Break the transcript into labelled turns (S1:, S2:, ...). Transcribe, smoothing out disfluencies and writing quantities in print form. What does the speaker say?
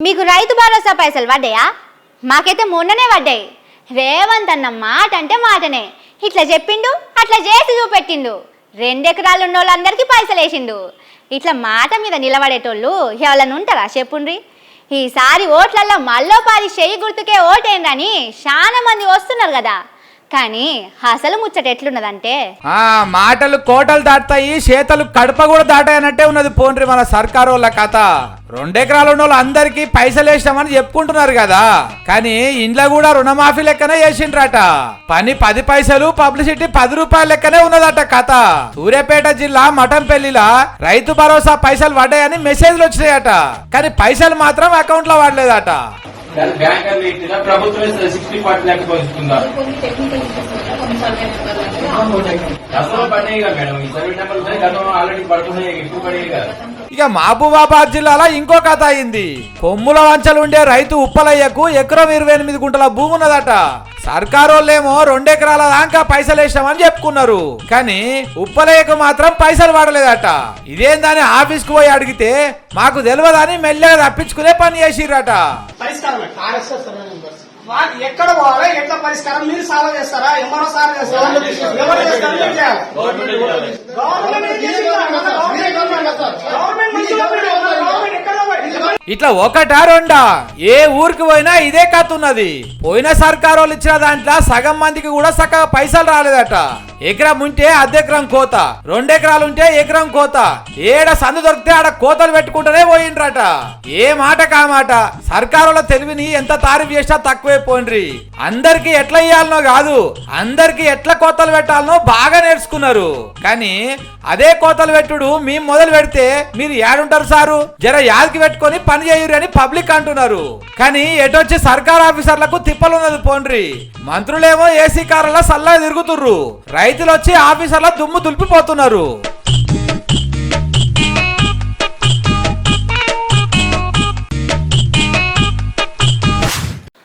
S1: మీకు రైతు భరోసా పైసలు పడ్డాయా? మాకైతే మొన్ననే పడ్డాయి. రేవంత్ అన్న మాట అంటే మాటనే, ఇట్లా చెప్పిండు అట్లా చేసి చూపెట్టిండు. 2 ఎకరాలు ఉన్న వాళ్ళందరికీ పైసలు వేసిండు. ఇట్లా మాట మీద నిలబడేటోళ్ళు ఎవరైనా ఉంటారా చెప్పుండ్రి? ఈసారి ఓట్లలో మల్లోపారి చెయ్యి గుర్తుకే ఓటేయండి చాలా మంది వస్తున్నారు కదా. కానీ అసలు ముచ్చట ఎట్లున్నదంటే
S2: మాటలు కోటలు దాటుతాయి, చేతలు కడప కూడా దాటాయన్నట్టే ఉన్నది. పోండ్రి మన సర్కారు వాళ్ళ కథ. 2 ఎకరాలు ఉన్న వాళ్ళు అందరికి పైసలు వేసినామని చెప్పుకుంటున్నారు కదా, కానీ ఇంట్లో కూడా రుణమాఫీ లెక్కనే వేసిండ్రట. పని 10 పైసలు, పబ్లిసిటీ 10 రూపాయల లెక్కనే ఉన్నదట కథ. సూర్యాపేట జిల్లా మఠంపల్లిలా రైతు భరోసా పైసలు పడ్డాయని మెసేజ్లు వచ్చినాయట, కానీ పైసలు మాత్రం అకౌంట్ లో పడలేదట. ఇక మహబూబాబాద్ జిల్లాలో ఇంకో కథ అయింది. కొమ్ముల వంచలు ఉండే రైతు ఉప్పలయ్యకు ఎకరం 28 గుంటల భూమి ఉన్నదట. సర్కారోళ్ళేమో 2 ఎకరాల దాకా పైసలు వేసామని చెప్పుకున్నారు, కానీ ఉప్పలయ్యకు మాత్రం పైసలు పడలేదట. ఇదేందని ఆఫీస్ కు పోయి అడిగితే మాకు తెలియదని మెల్లగా తప్పించుకునే పని చేసిరట.
S3: ఎక్కడ పోవాలి, ఎట్లా పరిష్కారం మీరు సాల్వ్ చేస్తారా? ఎవరో సాల్వ్ చేస్తారా? ఎవరు చేస్తారు?
S2: ఇట్లా ఒకటా రెండా ఏ ఊరికి పోయినా ఇదే కథ ఉన్నది. పోయిన సర్కారు వాళ్ళు ఇచ్చిన దాంట్లో సగం మందికి కూడా చక్కగా పైసలు రాలేదట. ఎకరం ఉంటే అర్ధెకరం కోత, 2 ఎకరాలు ఉంటే ఎకరం కోత, ఏడ సందు దొరికితే ఆడ కోతలు పెట్టుకుంటూనే పోయిండ్రట. ఏ మాట కామాట సర్కారుల తెలివిని ఎంత తారీఫ్ చేసినా తక్కువే పోండ్రి. అందరికి ఎట్లా ఇయ్యాలనో కాదు, అందరికి ఎట్లా కోతలు పెట్టాలనో బాగా నేర్చుకున్నారు. కానీ అదే కోతలు పెట్టుడు మేము మొదలు పెడితే మీరు ఏడుంటారు సారు, జర యాదికి పెట్టుకొని పని చేయరు అని పబ్లిక్ అంటున్నారు. కానీ ఎటొచ్చి సర్కార్ ఆఫీసర్లకు తిప్పలున్నది పోండ్రి. మంత్రులేమో ఏసీ కార్ల సల్లా తిరుగుతుర్రు, రైతులు వచ్చి ఆఫీసర్ల దుమ్ము దులిపిపోతున్నారు.